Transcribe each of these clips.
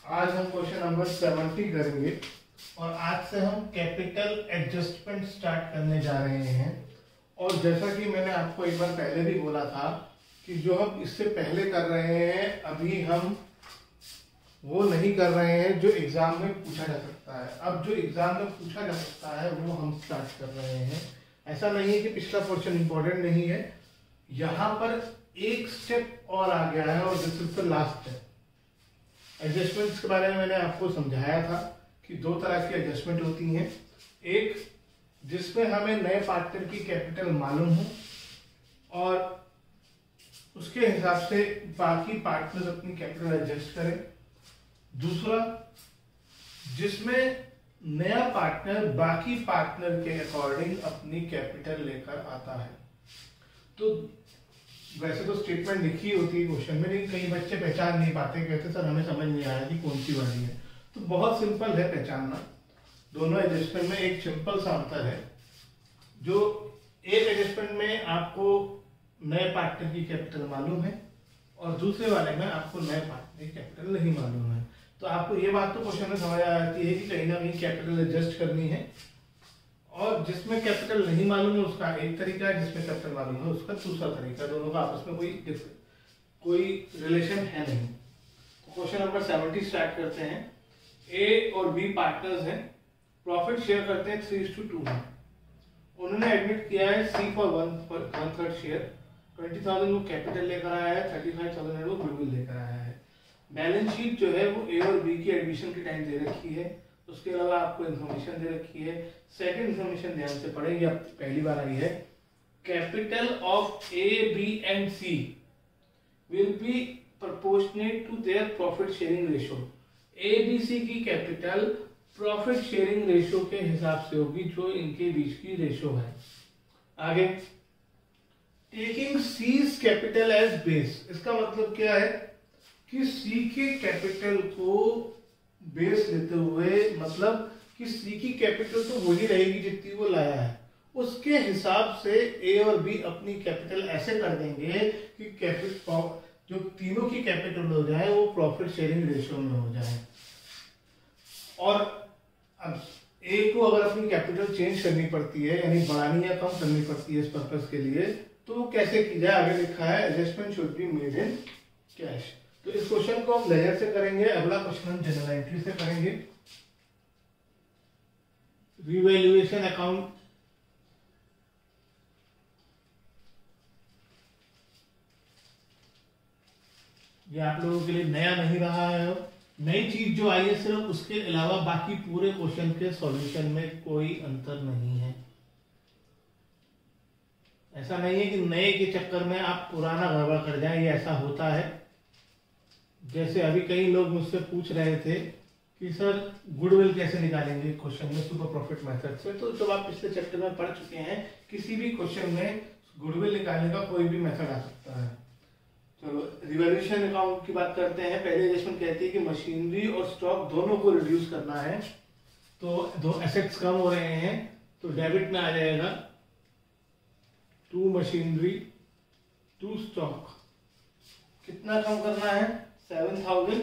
आज हम question number 70 करेंगे और आज से हम कैपिटल एडजस्टमेंट स्टार्ट करने जा रहे हैं। और जैसा कि मैंने आपको एक बार पहले भी बोला था कि जो हम इससे पहले कर रहे हैं अभी हम वो नहीं कर रहे हैं जो एग्जाम में पूछा जा सकता है। अब जो एग्जाम में पूछा जा सकता है वो हम स्टार्ट कर रहे हैं। ऐसा नहीं है कि पिछला पोर्शन इंपॉर्टेंट नहीं है, यहाँ पर एक स्टेप और आ गया है और this is the last step. Adjustments के बारे में मैंने आपको समझाया था कि दो तरह की एडजस्टमेंट होती हैं। एक जिसमें हमें नए पार्टनर की कैपिटल मालूम हो और उसके हिसाब से बाकी पार्टनर अपनी कैपिटल एडजस्ट करें। दूसरा जिसमें नया पार्टनर बाकी पार्टनर के अकॉर्डिंग अपनी कैपिटल लेकर आता है। तो वैसे तो स्टेटमेंट लिखी होती है क्वेश्चन में, लेकिन कई बच्चे पहचान नहीं पाते, कहते सर हमें समझ नहीं आया कि कौन सी वाली है। तो बहुत सिंपल है पहचानना। दोनों एडजस्टमेंट में एक सिंपल सा अंतर है। जो एक एडजस्टमेंट में आपको नए पार्टनर की कैपिटल मालूम है और दूसरे वाले में आपको नए पार्टनर की कैपिटल नहीं मालूम है। तो आपको ये बात तो क्वेश्चन में समझ आ जाती है कि कहीं ना कहीं कैपिटल एडजस्ट करनी है। और जिसमें कैपिटल नहीं मालूम है उसका एक तरीका है, जिसमें कैपिटल मालूम है उसका दूसरा तरीका। दोनों का आपस में कोई रिलेशन है नहीं। तो क्वेश्चन नंबर 70 स्टार्ट करते हैं। ए और बी पार्टनर्स हैं, प्रॉफिट शेयर करते हैं 3:2 में। उन्होंने एडमिट किया है सी फॉर 1/3 शेयर। 20,000 वो कैपिटल लेकर आया है, 35,000 वो गुडविल लेकर आया है। बैलेंस शीट जो है वो ए और बी की एडमिशन की टाइम दे रखी है। उसके अलावा आपको इन्फॉर्मेशन दे रखी है। सेकंड इन्फॉर्मेशन ध्यान से पढ़ेंगे, अब पहली बार आई है। Capital of A B and C will be proportionate to their profit sharing ratio. A B C की कैपिटल प्रॉफिट शेयरिंग रेशो के हिसाब से होगी जो इनके बीच की रेशो है। आगे taking C's capital as base, इसका मतलब क्या है कि सी के कैपिटल को बेस लेते हुए, मतलब कि सी की कैपिटल तो वही रहेगी जितनी वो लाया है, उसके हिसाब से ए और बी अपनी कैपिटल ऐसे कर देंगे कि कैपिटल जो तीनों की कैपिटल हो जाए वो प्रॉफिट शेयरिंग रेशियो में हो जाए। और अब ए को अगर अपनी कैपिटल चेंज करनी पड़ती है, यानी बढ़ानी या कम करनी पड़ती है इस पर्पस के लिए, तो वो कैसे की जाए? आगे लिखा है adjustment should be made in cash. तो इस क्वेश्चन को हम लेजर से करेंगे। अगला क्वेश्चन हम जनरल एंट्री से करेंगे। रिवैल्यूएशन अकाउंट, ये आप लोगों के लिए नया नहीं रहा है। नई चीज जो आई है सिर्फ उसके अलावा बाकी पूरे क्वेश्चन के सॉल्यूशन में कोई अंतर नहीं है। ऐसा नहीं है कि नए के चक्कर में आप पुराना गड़बड़ कर जाएं, ये ऐसा होता है। जैसे अभी कई लोग मुझसे पूछ रहे थे कि सर गुडविल कैसे निकालेंगे क्वेश्चन में सुपर प्रॉफिट मेथड से। तो जब आप पिछले चैप्टर में पढ़ चुके हैं, किसी भी क्वेश्चन में गुडविल निकालने का कोई भी मेथड आ सकता है। चलो रिवैल्यूएशन अकाउंट की बात करते हैं। पहले एडजस्टमेंट कहती है कि मशीनरी और स्टॉक दोनों को रिड्यूस करना है। तो दो एसेट्स कम हो रहे हैं तो डेबिट में आ जाएगा 2 मशीनरी 2 स्टॉक। कितना कम करना है? 7,000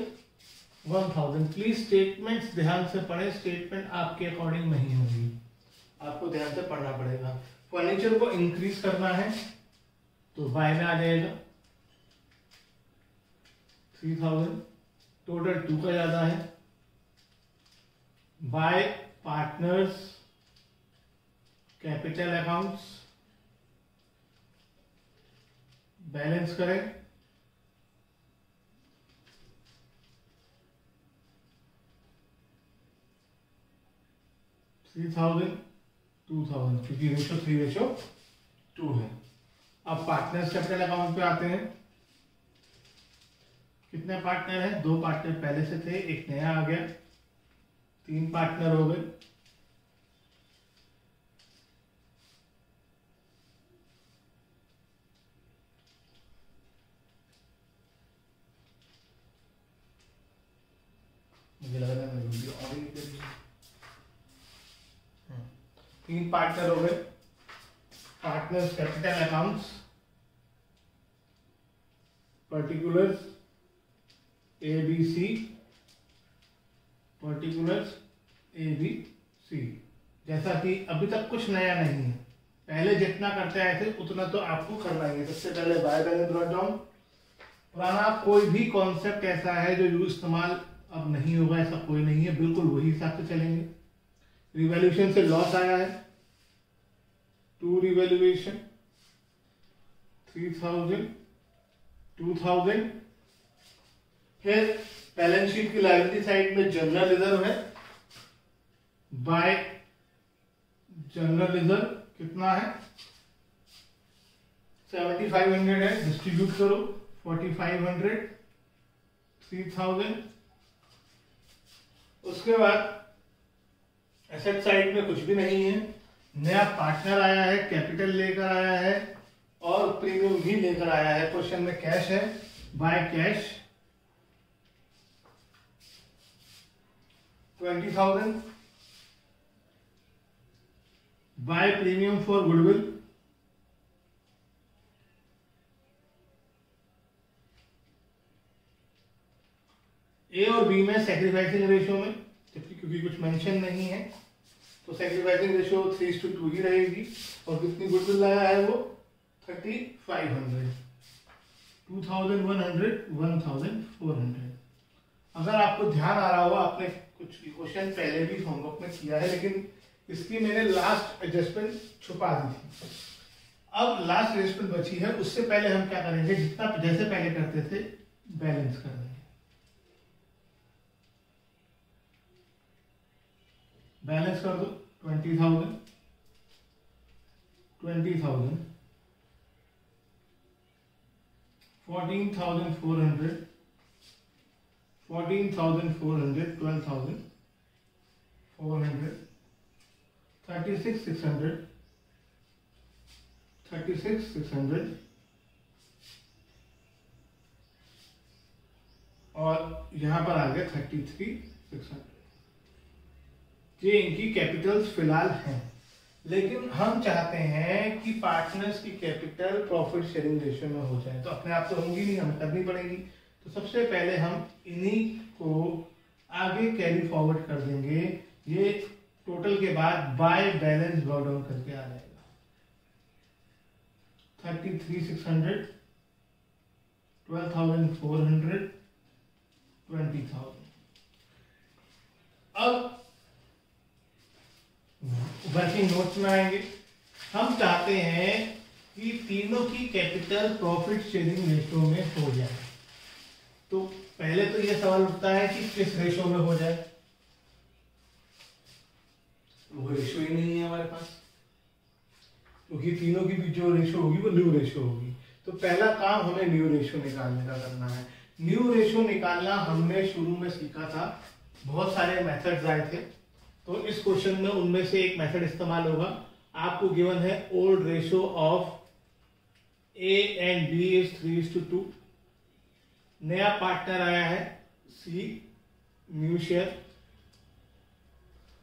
1,000। प्लीज स्टेटमेंट्स ध्यान से पढ़े, स्टेटमेंट आपके अकॉर्डिंग नहीं होगी, आपको ध्यान से पढ़ना पड़ेगा। फर्नीचर को इंक्रीज करना है तो बाय में आ जाएगा 3,000। टोटल 2 का ज्यादा है। Bye partners capital accounts, balance करें। $3,000 $2,000, क्योंकि रेशो 3:2 है। अब पार्टनर्स कैपिटल अकाउंट पे आते हैं। कितने पार्टनर हैं? 2 पार्टनर पहले से थे, एक नया आ गया, 3 पार्टनर हो गए। मुझे लग रहा है 3 पार्टनर हो गए। Partners capital accounts, particulars ABC particulars ABC। जैसा कि अभी तक कुछ नया नहीं है, पहले जितना करते आए थे उतना तो आपको करना ही है। सबसे पहले बाय बैलेंस ब्रॉट डाउन। पुराना कोई भी कॉन्सेप्ट ऐसा है जो यूज इस्तेमाल अब नहीं होगा, ऐसा कोई नहीं है, बिल्कुल वही हिसाब से चलेंगे। रिवैल्यूएशन से लॉस आया है, 2 रिवैल्यूएशन 3000 2000। फिर बैलेंस शीट की लायबिलिटी साइड में जनरल रिजर्व है, बाय जनरल रिजर्व कितना है 7500 है, डिस्ट्रीब्यूट करो 4500 3000। उसके बाद एसेट साइड में कुछ भी नहीं है, नया पार्टनर आया है, कैपिटल लेकर आया है और प्रीमियम भी लेकर आया है। क्वेश्चन में कैश है, by cash 20,000, by premium for goodwill A और बी में सैक्रिफाइसिंग रेशियो में, जबकि क्योंकि कुछ मेंशन नहीं है तो सैक्रिफाइसिंग रेशियो 3:2 ही रहेगी। और कितनी गुडविल लाया है वो 3500, 2100, 1400। अगर आपको ध्यान आ रहा होगा, आपने कुछ क्वेश्चन पहले भी होमवर्क में किया है, लेकिन इसकी मैंने लास्ट एडजस्टमेंट छुपा दी थी। अब लास्ट एडजस्टमेंट बची है, उससे पहले हम क्या करेंगे, जितना जैसे पहले करते थे बैलेंस कर देंगे। बैलेंस कर दो 20,000 14,400 14,400 12,400 36,600 36,600 और यहां पर आ गया 33,600। ये इनकी कैपिटल्स फिलहाल हैं, लेकिन हम चाहते हैं कि पार्टनर्स की कैपिटल प्रॉफिट शेयरिंग रेशियो में हो जाए, तो अपने आप तो होंगी नहीं, हमें करनी पड़ेगी। तो सबसे पहले हम इन्हीं को आगे कैरी फॉरवर्ड कर देंगे। ये टोटल के बाद बाय बैलेंस ब्रॉट डाउन करके आ जाएगा 33,600 12,400 20,000। अब वर्किंग नोट्स में आएंगे। हम चाहते हैं कि तीनों की कैपिटल प्रॉफिट शेयरिंग रेशियो में हो जाए। तो पहले तो यह सवाल उठता है कि किस रेशियो में हो जाए, वो रेशियो ही नहीं है हमारे पास, क्योंकि तीनों की भी जो रेशियो होगी वो न्यू रेशियो होगी। तो पहला काम हमें न्यू रेशियो निकालने का करना है। न्यू रेशियो निकालना हमने शुरू में सीखा था, बहुत सारे मेथड्स आए थे, तो इस क्वेश्चन में उनमें से एक मेथड इस्तेमाल होगा। आपको गिवन है old ratio of A and B is 3:2। नया पार्टनर आया है सी, न्यू शेयर।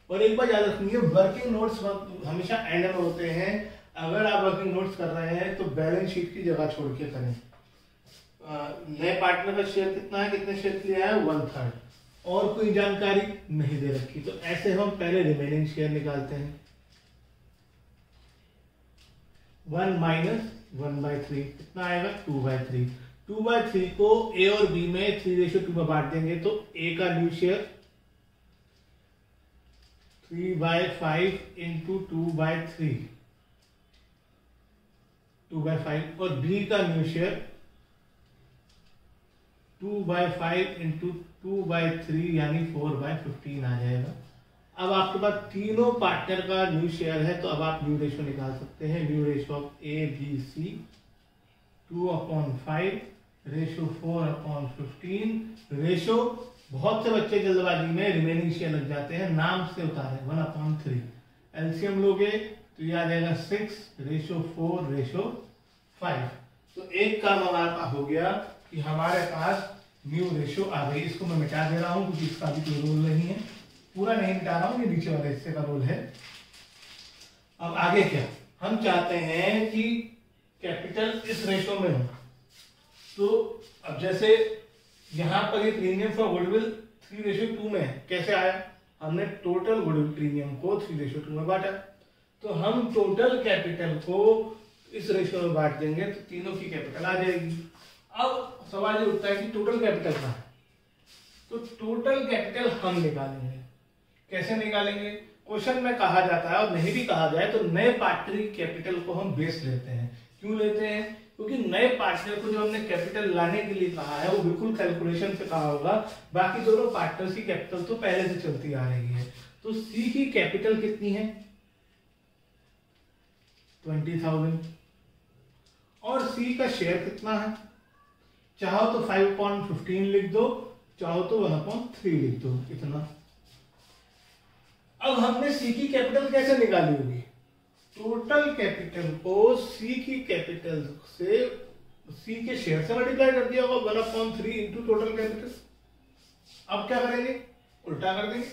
और एक बार याद रखिए, वर्किंग नोट्स हमेशा एंड में होते हैं। अगर आप वर्किंग नोट्स कर रहे हैं तो बैलेंस शीट की जगह छोड़ के करें। नए पार्टनर का शेयर कितना है, कितने शेयर के लिए आया है 1/3, और कोई जानकारी नहीं दे रखी। तो ऐसे हम पहले रिमेनिंग शेयर निकालते हैं। 1 - 1/3 कितना आएगा 2/3। 2/3 को ए और बी में 3:2 में बांट देंगे तो ए का न्यू शेयर 3/5 × 2/3 2/5 और बी का न्यू शेयर 2/5 × 2/3 यानी 4/15 आ जाएगा। अब आपके पास तीनों पार्टनर का न्यू शेयर है, तो अब आप न्यू रेशियो निकाल सकते हैं। New ratio of A B C 2/5 ratio 4/15 ratio. बहुत से बच्चे जल्दबाजी में रिमेनिंग शेयर लग जाते हैं, नाम से उतारे 1/3। एलसीएम लोगे तो ये आ जाएगा 6 रेशियो 4 रेशियो 5। तो एक काम हमारे पास हो गया कि हमारे पास न्यू रेशियो आ गई। इसको मैं मिटा दे रहा हूं क्योंकि इसका भी कोई रोल नहीं है, पूरा नहीं मिटा रहा हूं, ये नीचे वाले हिस्से का रोल है। अब आगे क्या, हम चाहते हैं कि कैपिटल इस रेशियो में हो। तो अब जैसे यहां पर ये प्रीमियम फॉर गुडविल 3:2 में है। कैसे आया? हमने टोटल गुडविल प्रीमियम को 3:2 में बांटा। तो हम टोटल कैपिटल को इस रेशियो में बांट देंगे तो तीनों की कैपिटल आ जाएगी। अब सवाल ये उठता है कि टोटल कैपिटल कहाँ है? तो टोटल कैपिटल हम निकालेंगे। कैसे निकालेंगे? क्वेश्चन में कहा जाता है, और नहीं भी कहा जाए तो नए पार्टनर की कैपिटल को हम बेस लेते हैं। क्यों लेते हैं? क्योंकि नए पार्टनर को जो हमने कैपिटल लाने के लिए कहा है वो बिल्कुल कैलकुलेशन से कहा होगा, बाकी दोनों पार्टनर्स की कैपिटल तो पहले से चलती आ रही है। तो सी की कैपिटल कितनी है? 20,000। और सी का शेयर कितना है? चाहो तो 5/15 लिख दो, चाहो तो 1/3 लिख दो, इतना। अब हमने सी की कैपिटल कैसे निकाली होगी? टोटल कैपिटल को सी की कैपिटल से, सी के शेयर से मल्टीप्लाई कर दिया होगा, 1/3 इंटू टोटल कैपिटल। अब क्या करेंगे? उल्टा कर देंगे।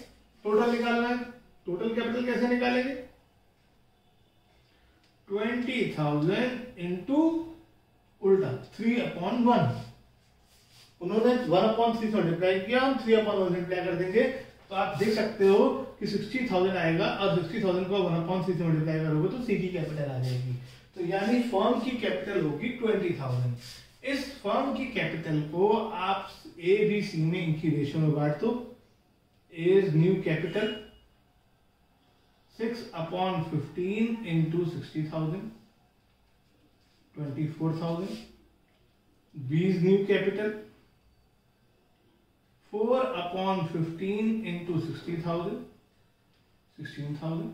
टोटल निकालना है, टोटल कैपिटल कैसे निकालेंगे? 20,000 इंटू उल्टा 3/1। उन्होंने 1/3 से मल्टीप्लाई किया, हम 3/1 मल्टीप्लाई कर देंगे। तो आप देख सकते हो कि 60,000 आएगा, और 60,000 को 1/3 से मल्टीप्लाई करोगे तो सी की कैपिटल आ जाएगी। तो यानी फर्म की कैपिटल होगी 20,000। इस फर्म की कैपिटल को आप ए बी सी में इनकी रेशियो में बांट दो। A is new capital 6/15 into 60,000, 24,000। B is new capital 4/15 into 60,000, 16,000।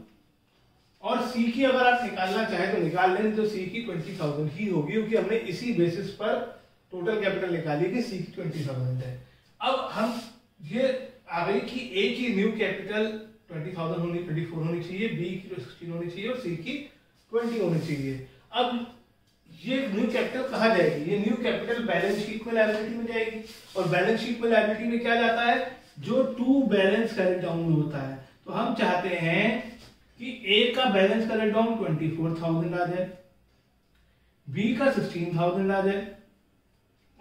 और सी की अगर आप निकालना चाहे तो निकाल लें, तो सी की 20,000 ही होगी, क्योंकि हमने इसी बेसिस पर टोटल कैपिटल निकाली कि सी की 20,000 है। अब हम ये आ गई कि ए की न्यू कैपिटल 20,000 होनी, 24 होनी चाहिए, बी की 16 होनी चाहिए और सी की 20 होनी चाहिए। अब ये न्यू कैपिटल कहाँ जाएगी? ये न्यू कैपिटल बैलेंस शीट में लायबिलिटी में जाएगी, और बैलेंस शीट में लायबिलिटी में क्या जाता है? जो टू बैलेंस करेक्ट डाउन होता है। तो हम चाहते हैं कि ए का बैलेंस करेक्ट डाउन 24,000 आ जाए, बी का 16,000 आ जाए,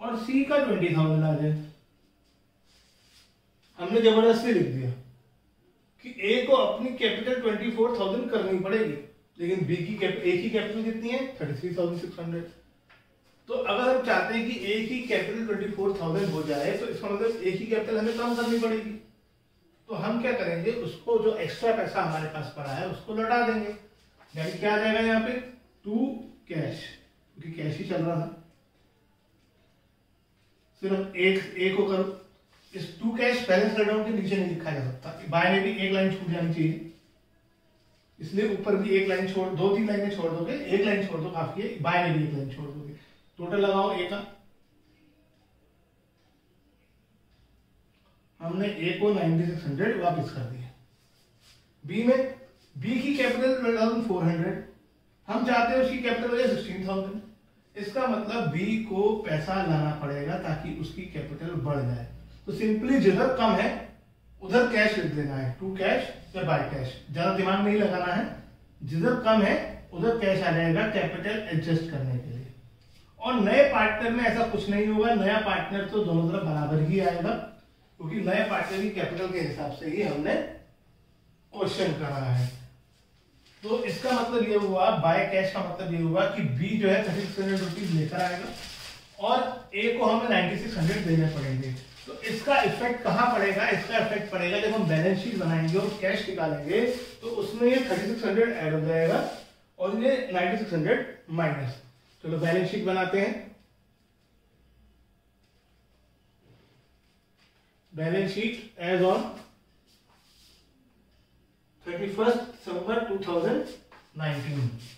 और सी का 20,000 आ जाए। हमने जबरदस्ती लिख दिया कि ए को अपनी कैपिटल 24,000 करनी पड़ेगी, लेकिन बी की ए की कैपिटल कितनी है? 33,600। तो अगर हम चाहते हैं कि ए की कैपिटल 24,000 हो जाए तो इसका मतलब ए की कैपिटल हमें कम करनी पड़ेगी। तो हम क्या करेंगे? उसको जो एक्स्ट्रा पैसा हमारे पास पड़ा है उसको लौटा देंगे। यानी क्या आ जाएगा यहाँ पे? टू कैश, क्योंकि कैश ही चल रहा था। सिर्फ एक को करो। इस टू कैश बैलेंस डाउन के नीचे नहीं लिखा जा सकता, बाय में भी एक लाइन छूट जानी चाहिए, इसलिए ऊपर भी एक लाइन छोड़, 2-3 लाइनें छोड़ दोगे, एक लाइन छोड़ दो काफी है, बाय में भी एक लाइन छोड़ दोगे। टोटल लगाओ ए का। हमने ए को 9600 वापस कर दिया। बी में, बी की कैपिटल 12,400, हम चाहते हैं उसकी कैपिटल हो जाए 16,000। इसका मतलब बी को पैसा लाना पड़ेगा ताकि उसकी कैपिटल बढ़ जाए। तो सिंपली जिधर कम है उधर कैश लिख देना है, टू कैश या बाय कैश, ज्यादा दिमाग नहीं लगाना है। जिधर कम है उधर कैश आ जाएगा कैपिटल एडजस्ट करने के लिए। और नए पार्टनर में ऐसा कुछ नहीं होगा, नया पार्टनर तो दोनों तरफ बराबर ही आएगा, क्योंकि नए पार्टनर की कैपिटल के हिसाब से ही हमने क्वेश्चन करा है। तो इसका मतलब ये हुआ, बाय कैश का मतलब ये हुआ कि बी जो है 3600 रुपीज लेकर आएगा और ए को हमें 9600 देने पड़ेंगे। तो इसका इफेक्ट कहां पड़ेगा? इसका इफेक्ट पड़ेगा जब हम बैलेंस शीट बनाएंगे और कैश निकालेंगे तो उसमें ये 3600 ऐड हो जाएगा और ये 9600 माइनस। चलो बैलेंस शीट बनाते हैं। Balance sheet as on 31st December 2019।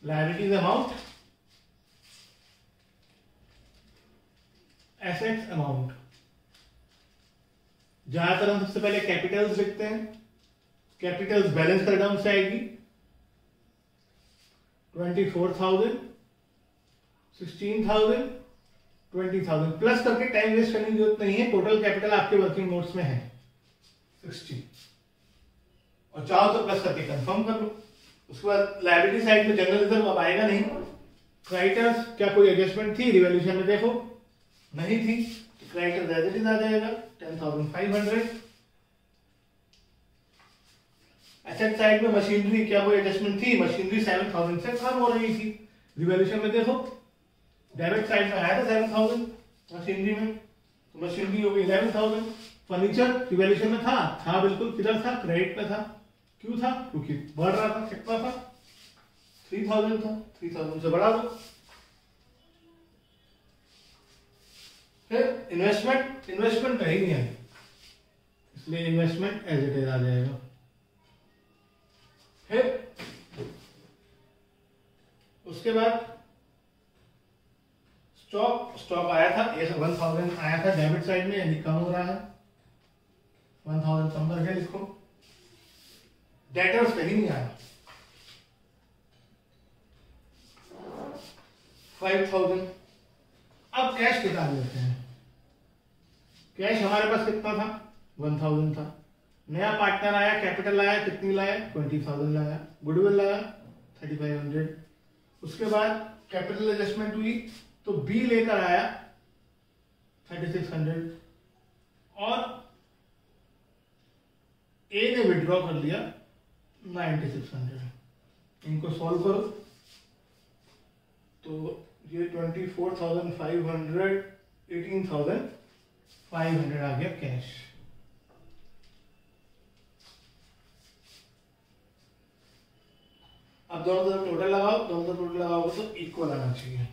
Liabilities amount, assets amount। ज्यादातर हम सबसे पहले कैपिटल्स लिखते हैं। कैपिटल्स बैलेंस कर डाउन से आएगी 24,000, 16,000, 20,000। प्लस करके टाइम वेस्ट करने की जरूरत नहीं है। टोटल कैपिटल आपके वर्किंग नोट्स में है 60, और चाहो तो प्लस करके कंफर्म कर लो। उसके बाद लायबिलिटी साइड में जनरल रिजर्व अब आएगा नहीं, क्रेडिटर्स क्या कोई एडजस्टमेंट थी रिवॉल्यूशन में? देखो नहीं थी, तो क्रेडिटर्स एज इट इज आ जाएगा 10,500। एसेट साइड में मशीनरी क्या कोई एडजस्टमेंट थी? मशीनरी 7,000 से कम हो रही थी। रिवॉल्यूशन में देखो डेबिट साइड में आया था 7,000 मशीनरी में, तो मशीनरी हो गई 11,000। फर्नीचर रिवॉल्यूशन में था बिल्कुल, किधर था? क्रेडिट में था। क्यों था? क्योंकि बढ़ रहा था। कितना था? 3,000 था, 3,000 से बढ़ा दो। फिर इन्वेस्टमेंट कहीं नहीं है, इसलिए इन्वेस्टमेंट एज इट इज आ जाएगा। फिर उसके बाद स्टॉक आया था, ये 1,000 आया था डेबिट साइड में, यानी कम हो रहा है। 1,000 कम करके लिखो। डेटर्स कहीं नहीं आया। 5,000। अब कैश निकाल लेते हैं। कैश हमारे पास कितना था? 1,000 था। नया पार्टनर आया, कैपिटल आया, कितनी लाया? 20,000 लाया। गुडविल लाया 3,500। उसके बाद कैपिटल एडजस्टमेंट हुई तो बी लेकर आया 3,600 और ए ने विड्रॉ कर लिया 9,600। इनको सॉल्व करो तो ये 24,500, 18,500 आ गया कैश। अब दोनों तरफ टोटल लगाओ, दोनों तरफ टोटल लगाओगे तो इक्वल आना चाहिए।